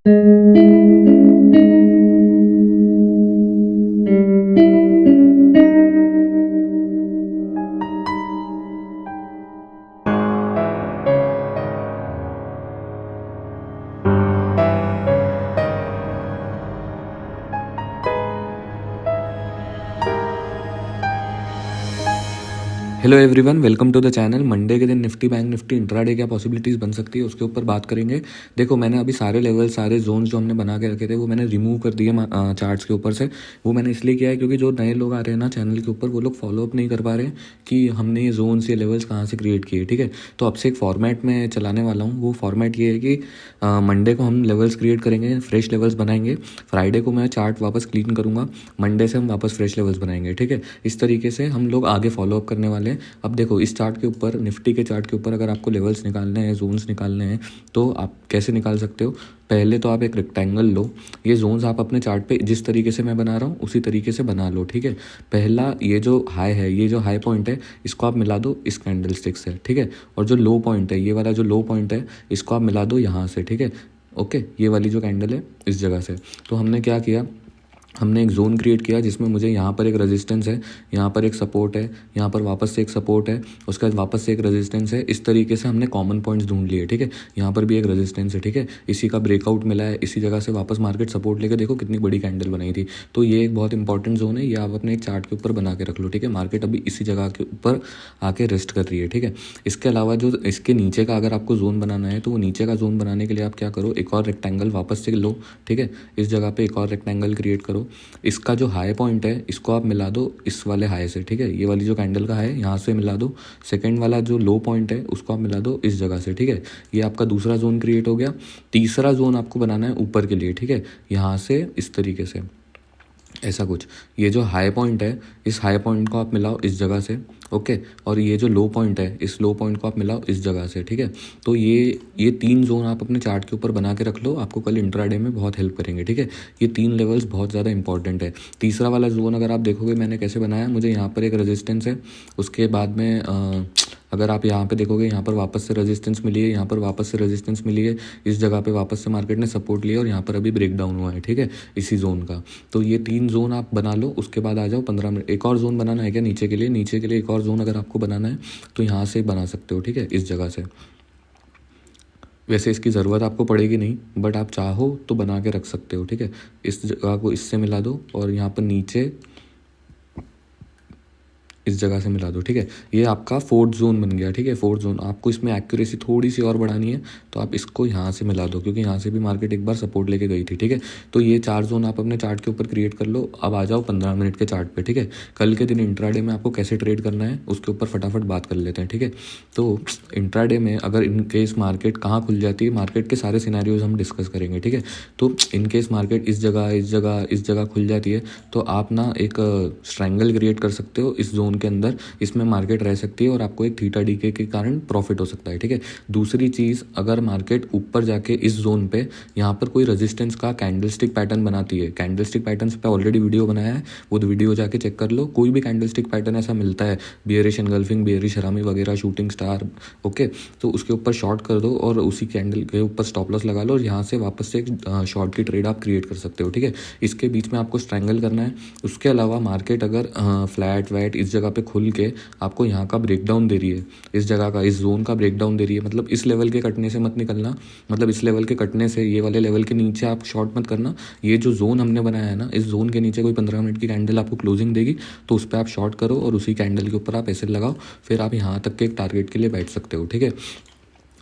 Hello everyone, welcome to the channel. Monday के दिन Nifty bank Nifty intraday क्या पॉसिबिलिटीज़ बन सकती है उसके ऊपर बात करेंगे। देखो, मैंने अभी सारे लेवल सारे जोन्स जो हमने बना के रखे थे वो मैंने रिमूव कर दिए चार्ट्स के ऊपर से। वो मैंने इसलिए किया है क्योंकि जो नए लोग आ रहे हैं ना चैनल के ऊपर, वो लोग फॉलोअप नहीं कर पा रहे हैं कि हमने ये जोन्स ये लेवल्स कहाँ से क्रिएट किए। ठीक है, तो अब से एक फॉर्मेट में चलाने वाला हूँ। वो फॉर्मेट ये है कि मंडे को हम लेवल्स क्रिएट करेंगे, फ्रेश लेवल्स बनाएंगे। फ्राइडे को मैं चार्ट वापस क्लीन करूँगा, मंडे से हम वापस फ्रेश लेवल्स बनाएंगे। ठीक है, इस तरीके से हम लोग आगे फॉलोअप करने वाले हैं। अब देखो, इस चार्ट के ऊपर, निफ्टी के चार्ट के ऊपर अगर आपको लेवल्स निकालने हैं, जोन्स निकालने हैं, तो आप कैसे निकाल सकते हो। पहले तो आप एक रेक्टेंगल लो। ये जोन्स आप अपने चार्ट पे जिस तरीके से मैं बना रहा हूँ उसी तरीके से बना लो। ठीक है, पहला ये जो हाई है, ये जो हाई पॉइंट है, इसको आप मिला दो इस कैंडल स्टिक से। ठीक है, और जो लो पॉइंट है, ये वाला जो लो पॉइंट है, इसको आप मिला दो यहाँ से। ठीक है, ओके, ये वाली जो कैंडल है इस जगह से। तो हमने क्या किया, हमने एक जोन क्रिएट किया जिसमें मुझे यहाँ पर एक रेजिस्टेंस है, यहाँ पर एक सपोर्ट है, यहाँ पर वापस से एक सपोर्ट है, उसके बाद वापस से एक रेजिस्टेंस है। इस तरीके से हमने कॉमन पॉइंट्स ढूंढ लिए। ठीक है, यहाँ पर भी एक रेजिस्टेंस है। ठीक है, इसी का ब्रेकआउट मिला है, इसी जगह से वापस मार्केट सपोर्ट लेकर देखो कितनी बड़ी कैंडल बनाई थी। तो ये एक बहुत इंपॉर्टेंट जोन है, ये आप अपने एक चार्ट के ऊपर बना के रख लो। ठीक है, मार्केट अभी इसी जगह के ऊपर आके रेस्ट कर रही है। ठीक है, इसके अलावा जो इसके नीचे का अगर आपको जोन बनाना है, तो वो नीचे का जोन बनाने के लिए आप क्या करो, एक और रेक्टेंगल वापस से लो। ठीक है, इस जगह पे एक और रेक्टेंगल क्रिएट करो। इसका जो हाई पॉइंट है इसको आप मिला दो इस वाले हाई से। ठीक है, ये वाली जो कैंडल का है यहाँ से मिला दो। सेकंड वाला जो लो पॉइंट है उसको आप मिला दो इस जगह से। ठीक है, ये आपका दूसरा जोन क्रिएट हो गया। तीसरा जोन आपको बनाना है ऊपर के लिए। ठीक है, यहाँ से इस तरीके से ऐसा कुछ, ये जो हाई पॉइंट है, इस हाई पॉइंट को आप मिलाओ इस जगह से। ओके, और ये जो लो पॉइंट है, इस लो पॉइंट को आप मिलाओ इस जगह से। ठीक है, तो ये तीन जोन आप अपने चार्ट के ऊपर बना के रख लो, आपको कल इंट्राडे में बहुत हेल्प करेंगे। ठीक है, ये तीन लेवल्स बहुत ज़्यादा इंपॉर्टेंट है। तीसरा वाला जोन अगर आप देखोगे मैंने कैसे बनाया, मुझे यहाँ पर एक रेजिस्टेंस है, उसके बाद में अगर आप यहाँ पे देखोगे, यहाँ पर वापस से रेजिस्टेंस मिली है, यहाँ पर वापस से रेजिस्टेंस मिली है, इस जगह पे वापस से मार्केट ने सपोर्ट लिया और यहाँ पर अभी ब्रेक डाउन हुआ है। ठीक है, इसी जोन का। तो ये तीन जोन आप बना लो, उसके बाद आ जाओ 15 मिनट। एक और जोन बनाना है क्या नीचे के लिए? नीचे के लिए एक और जोन अगर आपको बनाना है तो यहाँ से बना सकते हो। ठीक है, इस जगह से। वैसे इसकी ज़रूरत आपको पड़ेगी नहीं, बट आप चाहो तो बना के रख सकते हो। ठीक है, इस जगह को इससे मिला दो और यहाँ पर नीचे इस जगह से मिला दो। ठीक है, ये आपका फोर्थ जोन बन गया। ठीक है, फोर्थ जोन। आपको इसमें एक्यूरेसी थोड़ी सी और बढ़ानी है तो आप इसको यहाँ से मिला दो, क्योंकि यहाँ से भी मार्केट एक बार सपोर्ट लेके गई थी। ठीक है, तो ये चार जोन आप अपने चार्ट के ऊपर क्रिएट कर लो। अब आ जाओ 15 मिनट के चार्ट पे। ठीक है, कल के दिन इंट्राडे में आपको कैसे ट्रेड करना है उसके ऊपर फटाफट बात कर लेते हैं। ठीक है, तो इंट्राडे में अगर इन केस मार्केट कहाँ खुल जाती है, मार्केट के सारे सिनेरियोज हम डिस्कस करेंगे। ठीक है, तो इन केस मार्केट इस जगह इस जगह इस जगह खुल जाती है तो आप ना एक स्ट्रैंगल क्रिएट कर सकते हो इस जोन के अंदर। इसमें मार्केट रह सकती है और आपको एक थीटा डीके के कारण प्रॉफिट हो सकता है। ठीक है, दूसरी चीज़, अगर मार्केट ऊपर जाके इस जोन पे यहाँ पर कोई रेजिस्टेंस का कैंडलस्टिक पैटर्न बनाती है, कैंडलस्टिक पैटर्न्स पे ऑलरेडी वीडियो बनाया है, वो वीडियो जाके चेक कर लो। कोई भी कैंडलस्टिक पैटर्न ऐसा मिलता है, बियरिश एनगल्फिंग, बियरिश हरामी वगैरह, शूटिंग स्टार, ओके, तो उसके ऊपर शॉर्ट कर दो और उसी कैंडल के ऊपर स्टॉप लॉस लगा लो और यहाँ से वापस से एक शॉर्ट की ट्रेड आप क्रिएट कर सकते हो। ठीक है, इसके बीच में आपको स्ट्रैंगल करना है। उसके अलावा मार्केट अगर फ्लैट वैट इस जगह पे खुल के आपको यहाँ का ब्रेकडाउन दे रही है, इस जगह का, इस जोन का ब्रेकडाउन दे रही है, मतलब इस लेवल के कटने से मत निकलना, मतलब इस लेवल के कटने से, ये वाले लेवल के नीचे आप शॉर्ट मत करना। ये जो जोन हमने बनाया है ना, इस जोन के नीचे कोई 15 मिनट की कैंडल आपको क्लोजिंग देगी तो उस पर आप शॉर्ट करो और उसी कैंडल के ऊपर आप ऐसे लगाओ, फिर आप यहाँ तक के एक टारगेट के लिए बैठ सकते हो। ठीक है,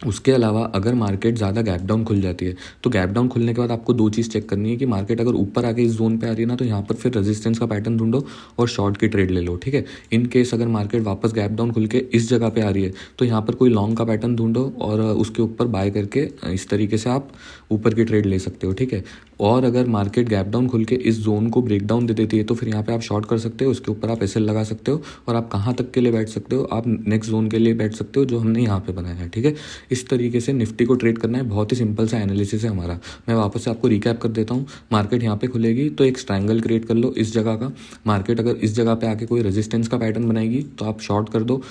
उसके अलावा अगर मार्केट ज़्यादा गैप डाउन खुल जाती है तो गैप डाउन खुलने के बाद आपको दो चीज़ चेक करनी है कि मार्केट अगर ऊपर आके इस जोन पे आ रही है ना, तो यहाँ पर फिर रेजिस्टेंस का पैटर्न ढूंढो और शॉर्ट की ट्रेड ले लो। ठीक है, इन केस अगर मार्केट वापस गैप डाउन खुल के इस जगह पे आ रही है तो यहाँ पर कोई लॉन्ग का पैटर्न ढूंढो और उसके ऊपर बाय करके इस तरीके से आप ऊपर की ट्रेड ले सकते हो। ठीक है, और अगर मार्केट गैप डाउन खुल के इस जोन को ब्रेक डाउन दे देती है तो फिर यहाँ पे आप शॉर्ट कर सकते हो, उसके ऊपर आप एसएल लगा सकते हो और आप कहाँ तक के लिए बैठ सकते हो, आप नेक्स्ट जोन के लिए बैठ सकते हो जो हमने यहाँ पे बनाया है। ठीक है, इस तरीके से निफ्टी को ट्रेड करना है। बहुत ही सिंपल सा एनालिसिस है हमारा। मैं वापस से आपको रिकैप कर देता हूँ। मार्केट यहाँ पे खुलेगी तो एक स्ट्रैंगल क्रिएट कर लो इस जगह का। मार्केट अगर इस जगह पे आके कोई रेजिस्टेंस का पैटर्न बनाएगी तो आप शॉर्ट कर दो।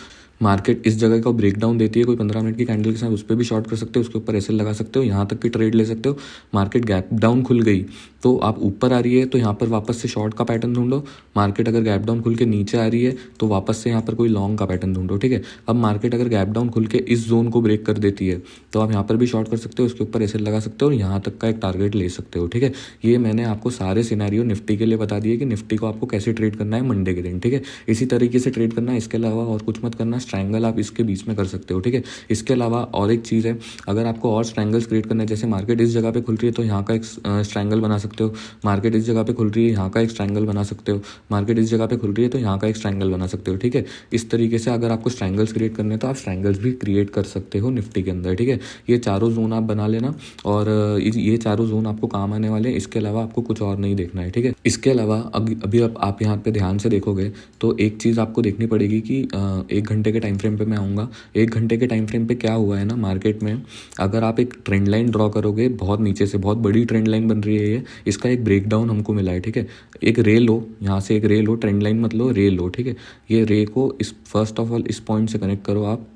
मार्केट इस जगह का ब्रेक डाउन देती है कोई 15 मिनट की कैंडल के साथ, उस पर भी शॉर्ट कर सकते हो, उसके ऊपर एसएल लगा सकते हो, यहाँ तक की ट्रेड ले सकते हो। मार्केट गैप डाउन खुल गई तो आप ऊपर आ रही है तो यहाँ पर वापस से शॉर्ट का पैटर्न ढूंढो। मार्केट अगर गैप डाउन खुल के नीचे आ रही है तो वापस से यहाँ पर कोई लॉन्ग का पैटर्न ढूंढो, ठीक है। अब मार्केट अगर गैप डाउन खुल के इस जोन को ब्रेक कर देती है तो आप यहाँ पर भी शॉर्ट कर सकते हो, उसके ऊपर एसएल लगा सकते हो और यहाँ तक का एक टारगेट ले सकते हो, ठीक है। ये मैंने आपको सारे सिनेरियो निफ्टी के लिए बता दिए कि निफ्टी को आपको कैसे ट्रेड करना है मंडे के दिन, ठीक है। इसी तरीके से ट्रेड करना है, इसके अलावा और कुछ मत करना। स्ट्रैंगल आप इसके बीच में कर सकते हो, ठीक है। इसके अलावा और एक चीज़ है, अगर आपको और स्ट्रैंगल्स क्रिएट करना है, जैसे मार्केट इस जगह पे खुल रही है तो यहाँ का एक स्ट्रैंगल बना सकते हो, मार्केट इस जगह पे खुल रही है यहाँ का एक स्ट्रैंगल बना सकते हो, मार्केट इस जगह पे खुल रही है तो यहाँ का एक स्ट्रैंगल बना सकते हो, ठीक है। इस तरीके से अगर आपको स्ट्रैंगल्स क्रिएट करने हैं तो आप स्ट्रैंगल्स भी क्रिएट कर सकते हो निफ्टी के अंदर, ठीक है। ये चारों जोन आप बना लेना और ये चारों जोन आपको काम आने वाले हैं, इसके अलावा आपको कुछ और नहीं देखना है, ठीक है। इसके अलावा अभी आप यहाँ पे ध्यान से देखोगे तो एक चीज़ आपको देखनी पड़ेगी कि 1 घंटे के टाइम फ्रेम पे मैं आऊँगा। 1 घंटे के टाइम फ्रेम पे क्या हुआ है ना मार्केट में, अगर आप एक ट्रेंड लाइन ड्रॉ करोगे, बहुत नीचे से बहुत बड़ी ट्रेंड लाइन बन रही है ये, इसका एक ब्रेकडाउन हमको मिला है, ठीक है। एक रे लो, यहाँ से एक रे लो, ट्रेंड लाइन मत लो, रे लो, ठीक है। ये रे को इस फर्स्ट ऑफ ऑल इस पॉइंट से कनेक्ट करो आप,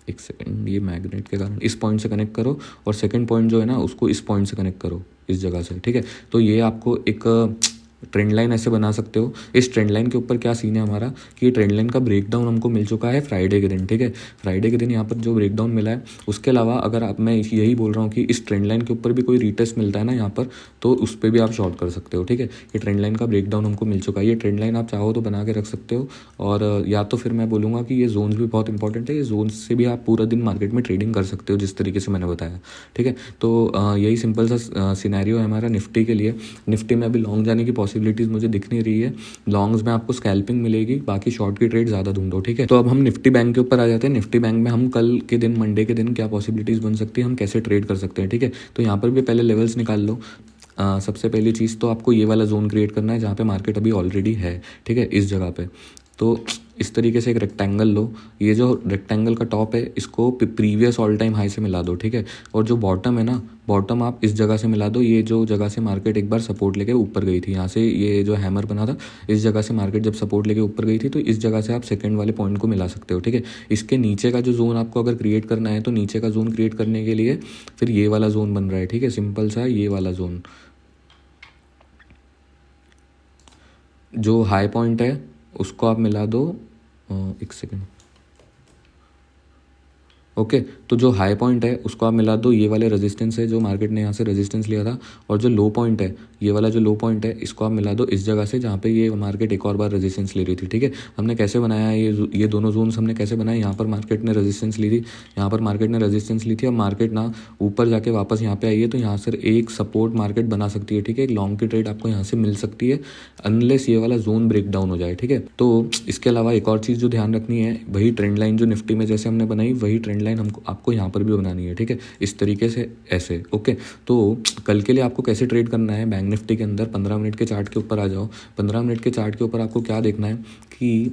एक सेकंड, ये मैग्नेट के कारण इस पॉइंट से कनेक्ट करो और सेकंड पॉइंट जो है ना उसको इस पॉइंट से कनेक्ट करो, इस जगह से, ठीक है। तो ये आपको एक ट्रेंड लाइन ऐसे बना सकते हो। इस ट्रेंड लाइन के ऊपर क्या सीन है हमारा कि ये ट्रेंड लाइन का ब्रेकडाउन हमको मिल चुका है फ्राइडे के दिन, ठीक है। फ्राइडे के दिन यहाँ पर जो ब्रेकडाउन मिला है, उसके अलावा अगर आप, मैं यही बोल रहा हूँ कि इस ट्रेंड लाइन के ऊपर भी कोई रीटेस्ट मिलता है ना यहाँ पर, तो उस पर भी आप शॉर्ट कर सकते हो, ठीक है। ये ट्रेंड लाइन का ब्रेकडाउन हमको मिल चुका है, ये ट्रेंड लाइन आप चाहो तो बना के रख सकते हो। और या तो फिर मैं बोलूँगा कि ये जोन्स भी बहुत इंपॉर्टेंट है, ये जोन्स से भी आप पूरा दिन मार्केट में ट्रेडिंग कर सकते हो जिस तरीके से मैंने बताया, ठीक है। तो यही सिंपल सा सिनेरियो है हमारा निफ्टी के लिए। निफ्टी में अभी लॉन्ग जाने की पॉसिबिलिटीज़ मुझे दिख नहीं रही है, लॉन्ग्स में आपको स्कैल्पिंग मिलेगी, बाकी शॉर्ट की ट्रेड ज़्यादा ढूंढो, ठीक है। तो अब हम निफ्टी बैंक के ऊपर आ जाते हैं। निफ्टी बैंक में हम कल के दिन, मंडे के दिन क्या पॉसिबिलिटीज़ बन सकती है, हम कैसे ट्रेड कर सकते हैं, ठीक है। तो यहाँ पर भी पहले लेवल्स निकाल लो। सबसे पहली चीज़ तो आपको ये वाला जोन क्रिएट करना है जहाँ पे मार्केट अभी ऑलरेडी है, ठीक है, इस जगह पे। तो इस तरीके से एक रेक्टेंगल लो, ये जो रेक्टेंगल का टॉप है इसको प्रीवियस ऑल टाइम हाई से मिला दो, ठीक है। और जो बॉटम है ना, बॉटम आप इस जगह से मिला दो, ये जो जगह से मार्केट एक बार सपोर्ट लेके ऊपर गई थी, यहाँ से ये जो हैमर बना था, इस जगह से मार्केट जब सपोर्ट लेके ऊपर गई थी तो इस जगह से आप सेकंड वाले पॉइंट को मिला सकते हो, ठीक है। इसके नीचे का जो जोन आपको अगर क्रिएट करना है तो नीचे का जोन क्रिएट करने के लिए फिर ये वाला जोन बन रहा है, ठीक है, सिंपल सा ये वाला जोन जो हाई पॉइंट है उसको आप मिला दो। एक सेकेंड, ओके। तो जो हाई पॉइंट है उसको आप मिला दो, ये वाले रेजिस्टेंस है जो मार्केट ने यहाँ से रेजिस्टेंस लिया था, और जो लो पॉइंट है, ये वाला जो लो पॉइंट है इसको आप मिला दो इस जगह से जहाँ पे ये मार्केट एक और बार रेजिस्टेंस ले रही थी, ठीक है। हमने कैसे बनाया ये दोनों जोन्स हमने कैसे बनाए, यहाँ पर मार्केट ने रेजिस्टेंस ली थी, यहाँ पर मार्केट ने रेजिस्टेंस ली थी। अब मार्केट ना ऊपर जाके वापस यहाँ पे आई है तो यहाँ से एक सपोर्ट मार्केट बना सकती है, ठीक है। एक लॉन्ग की ट्रेड आपको यहाँ से मिल सकती है अनलेस ये वाला जोन ब्रेक डाउन हो जाए, ठीक है। तो इसके अलावा एक और चीज़ जो ध्यान रखनी है, वही ट्रेंड लाइन जो निफ्टी में जैसे हमने बनाई वही ट्रेंड लाइन हमको आपको यहाँ पर भी बनानी है, ठीक है, इस तरीके से ऐसे, ओके। तो कल के लिए आपको कैसे ट्रेड करना है, बैंक निफ्टी के अंदर 15 मिनट के चार्ट के ऊपर आ जाओ। 15 मिनट के चार्ट के ऊपर आपको क्या देखना है कि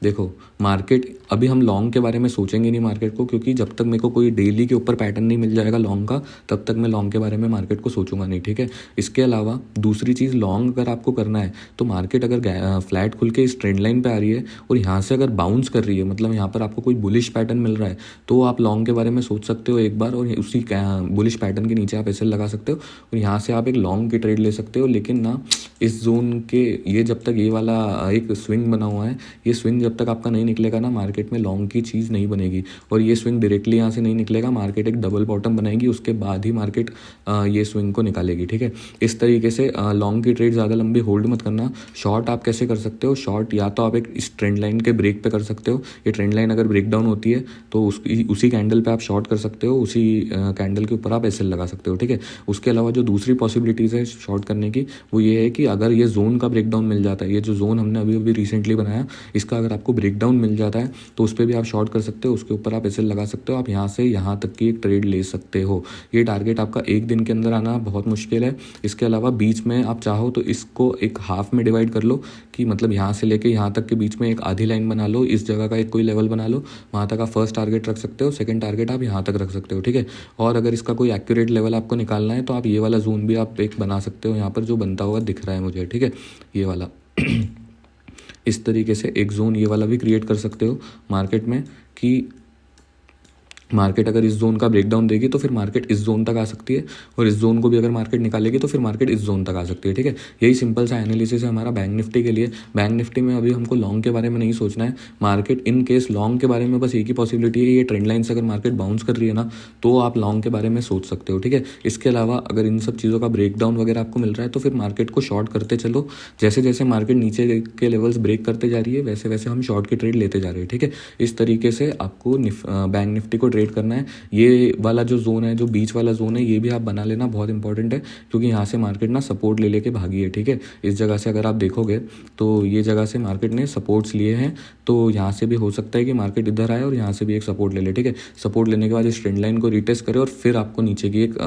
देखो मार्केट, अभी हम लॉन्ग के बारे में सोचेंगे नहीं मार्केट को, क्योंकि जब तक मेरे को कोई डेली के ऊपर पैटर्न नहीं मिल जाएगा लॉन्ग का, तब तक मैं लॉन्ग के बारे में मार्केट को सोचूंगा नहीं, ठीक है। इसके अलावा दूसरी चीज़, लॉन्ग अगर आपको करना है तो मार्केट अगर फ्लैट खुल के इस ट्रेंड लाइन पे आ रही है और यहाँ से अगर बाउंस कर रही है, मतलब यहाँ पर आपको कोई बुलिश पैटर्न मिल रहा है, तो आप लॉन्ग के बारे में सोच सकते हो एक बार, और उसी बुलिश पैटर्न के नीचे आप ऐसे लगा सकते हो और यहाँ से आप एक लॉन्ग की ट्रेड ले सकते हो। लेकिन ना इस जोन के, ये जब तक ये वाला एक स्विंग बना हुआ है, ये स्विंग जब तक आपका नहीं निकलेगा ना, मार्केट में लॉन्ग की चीज़ नहीं बनेगी। और ये स्विंग डायरेक्टली यहाँ से नहीं निकलेगा, मार्केट एक डबल बॉटम बनाएगी, उसके बाद ही मार्केट ये स्विंग को निकालेगी, ठीक है। इस तरीके से लॉन्ग की ट्रेड ज़्यादा लंबी होल्ड मत करना। शॉर्ट आप कैसे कर सकते हो, शॉर्ट या तो आप एक इस ट्रेंड लाइन के ब्रेक पे कर सकते हो, ये ट्रेंड लाइन अगर ब्रेक डाउन होती है तो उसी कैंडल पे आप शॉर्ट कर सकते हो, उसी कैंडल के ऊपर आप एसएल लगा सकते हो, ठीक है। उसके अलावा जो दूसरी पॉसिबिलिटीज़ है शॉर्ट करने की, वो ये है कि अगर ये जोन का ब्रेकडाउन मिल जाता है, ये जो जोन हमने अभी अभी रिसेंटली बनाया, इसका अगर आपको ब्रेकडाउन मिल जाता है तो उस पर भी आप शॉर्ट कर सकते हो, उसके ऊपर आप एसएल लगा सकते हो, आप यहाँ से यहाँ तक की एक ट्रेड ले सकते हो। ये टारगेट आपका एक दिन के अंदर आना बहुत मुश्किल है। इसके अलावा बीच में आप चाहो तो इसको एक हाफ में डिवाइड कर लो, कि मतलब यहाँ से लेके यहाँ तक के बीच में एक आधी लाइन बना लो, इस जगह का एक कोई लेवल बना लो, वहाँ तक आप फर्स्ट टारगेट रख सकते हो, सेकंड टारगेट आप यहाँ तक रख सकते हो, ठीक है। और अगर इसका कोई एक्यूरेट लेवल आपको निकालना है तो आप ये वाला जोन भी आप एक बना सकते हो, यहाँ पर जो बनता हुआ दिख रहा है मुझे, ठीक है, ये वाला इस तरीके से एक जोन ये वाला भी क्रिएट कर सकते हो मार्केट में कि मार्केट अगर इस जोन का ब्रेकडाउन देगी तो फिर मार्केट इस जोन तक आ सकती है, और इस जोन को भी अगर मार्केट निकालेगी तो फिर मार्केट इस जोन तक आ सकती है। ठीक है, यही सिंपल सा एनालिसिस है हमारा बैंक निफ्टी के लिए। बैंक निफ्टी में अभी हमको लॉन्ग के बारे में नहीं सोचना है। मार्केट इन केस लॉन्ग के बारे में बस एक ही पॉसिबिलिटी है, ये ट्रेंड लाइन से अगर मार्केट बाउंस कर रही है ना तो आप लॉन्ग के बारे में सोच सकते हो। ठीक है, इसके अलावा अगर इन सब चीज़ों का ब्रेकडाउन वगैरह आपको मिल रहा है तो फिर मार्केट को शॉर्ट करते चलो। जैसे जैसे मार्केट नीचे के लेवल्स ब्रेक करते जा रही है वैसे वैसे हम शॉर्ट की ट्रेड लेते जा रहे हैं। ठीक है, इस तरीके से आपको बैंक निफ्टी को ट्रेड करना है। ये वाला जो जोन है, जो बीच वाला जोन है, ये भी आप बना लेना, बहुत इंपॉर्टेंट है, क्योंकि यहाँ से मार्केट ना सपोर्ट ले लेके भागी है। ठीक है, इस जगह से अगर आप देखोगे तो ये जगह से मार्केट ने सपोर्ट्स लिए हैं, तो यहाँ से भी हो सकता है कि मार्केट इधर आए और यहाँ से भी एक सपोर्ट ले ले। ठीक है, सपोर्ट लेने के बाद इस ट्रेंड लाइन को रिटेस्ट करे और फिर आपको नीचे की एक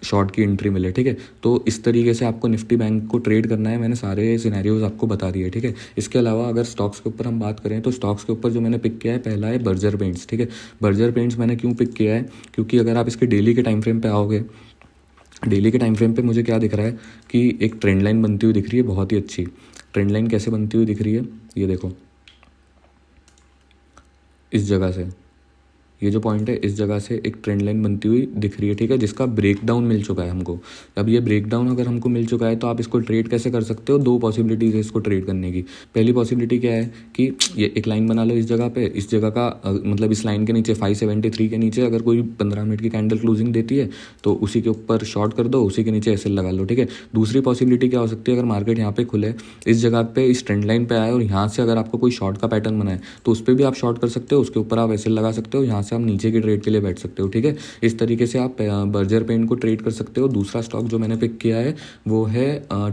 शॉर्ट की एंट्री मिले। ठीक है, तो इस तरीके से आपको निफ्टी बैंक को ट्रेड करना है। मैंने सारे सिनेरियोज आपको बता दिए। ठीक है, इसके अलावा अगर स्टॉक्स के ऊपर हम बात करें तो स्टॉक्स के ऊपर जो मैंने पिक किया है पहला है बर्जर पेंट्स। ठीक है, बर्जर पेंट्स मैंने क्यों पिक किया है, क्योंकि अगर आप इसके डेली के टाइम फ्रेम पे आओगे, डेली के टाइम फ्रेम पे मुझे क्या दिख रहा है कि एक ट्रेंड लाइन बनती हुई दिख रही है, बहुत ही अच्छी ट्रेंड लाइन। कैसे बनती हुई दिख रही है, ये देखो, इस जगह से, ये जो पॉइंट है इस जगह से एक ट्रेंड लाइन बनती हुई दिख रही है। ठीक है, जिसका ब्रेकडाउन मिल चुका है हमको। अब ये ब्रेकडाउन अगर हमको मिल चुका है तो आप इसको ट्रेड कैसे कर सकते हो, दो पॉसिबिलिटीज़ है इसको ट्रेड करने की। पहली पॉसिबिलिटी क्या है कि ये एक लाइन बना लो इस जगह पे, इस जगह का मतलब इस लाइन के नीचे 573 के नीचे अगर कोई 15 मिनट की कैंडल क्लोजिंग देती है तो उसी के ऊपर शॉर्ट कर दो, उसी के नीचे एसएल लगा लो। ठीक है, दूसरी पॉसिबिलिटी क्या हो सकती है, अगर मार्केट यहाँ पे खुले, इस जगह पे इस ट्रेंड लाइन पे आए और यहाँ से अगर आपको कोई शॉर्ट का पैटर्न बनाए तो उस पर भी आप शॉर्ट कर सकते हो, उसके ऊपर आप एसएल लगा सकते हो, यहाँ से आप नीचे की ट्रेड के लिए बैठ सकते हो। ठीक है, इस तरीके से आप बर्जर पेंट को ट्रेड कर सकते हो। दूसरा स्टॉक जो मैंने पिक किया है वो है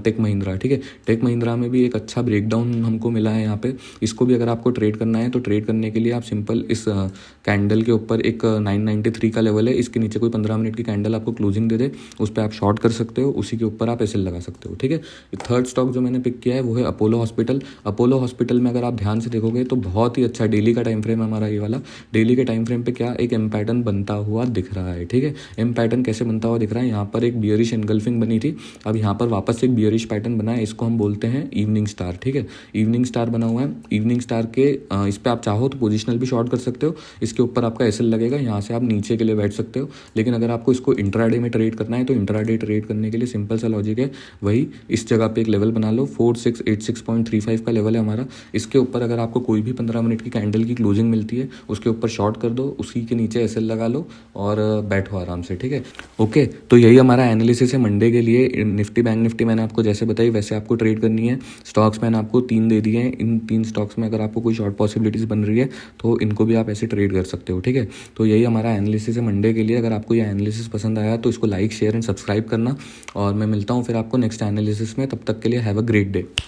टेक महिंद्रा। ठीक है, टेक महिंद्रा में भी एक अच्छा ब्रेकडाउन हमको मिला है यहाँ पे। इसको भी अगर आपको ट्रेड करना है तो ट्रेड करने के लिए आप सिंपल इस कैंडल के ऊपर एक 993 का लेवल है, इसके नीचे कोई 15 मिनट की कैंडल आपको क्लोजिंग दे दे, उस पर आप शॉर्ट कर सकते हो, उसी के ऊपर आप एसएल लगा सकते हो। ठीक है, थर्ड स्टॉक जो मैंने पिक किया है वो है अपोलो हॉस्पिटल। अपोलो हॉस्पिटल में अगर आप ध्यान से देखोगे तो बहुत ही अच्छा डेली का टाइम फ्रेम है हमारा ये वाला। डेली के टाइम फ्रेम पे क्या एक एम पैटर्न बनता हुआ दिख रहा है। ठीक है, एम पैटर्न कैसे बनता हुआ दिख रहा है, यहाँ पर एक बियरिश एनगल्फिंग बनी थी, अब यहाँ पर वापस एक बियरिश पैटर्न बना है, इसको हम बोलते हैं इवनिंग स्टार। ठीक है, इवनिंग स्टार बना हुआ है। इवनिंग स्टार के इस पर आप चाहो तो पोजिशनल भी शॉर्ट कर सकते हो, इसके ऊपर आपका एसएल लगेगा, यहाँ से आप नीचे के लिए बैठ सकते हो। लेकिन अगर आपको इसको इंट्राडे में ट्रेड करना है तो इंट्राडे ट्रेड करने के लिए सिंपल सा लॉजिक है, वही इस जगह पे एक लेवल बना लो, 4686.35 का लेवल है हमारा। इसके ऊपर अगर आपको कोई भी 15 मिनट की कैंडल की क्लोजिंग मिलती है उसके ऊपर शॉर्ट कर दो, उसी के नीचे एसएल लगा लो और बैठो आराम से। ठीक है, ओके, तो यही हमारा एनालिसिस है मंडे के लिए। निफ्टी बैंक निफ्टी मैंने आपको जैसे बताई वैसे आपको ट्रेड करनी है। स्टॉक्स मैंने आपको 3 दे दिए हैं, इन 3 स्टॉक्स में अगर आपको कोई शॉर्ट पॉसिबिलिटीज़ बन रही है तो इनको भी आप ऐसे ट्रेड कर सकते हो। ठीक है, तो यही हमारा एनालिसिस है मंडे के लिए। अगर आपको ये एनालिसिस पसंद आया तो इसको लाइक शेयर एंड सब्सक्राइब करना, और मैं मिलता हूँ फिर आपको नेक्स्ट एनालिसिस में। तब तक के लिए हैव अ ग्रेट डे।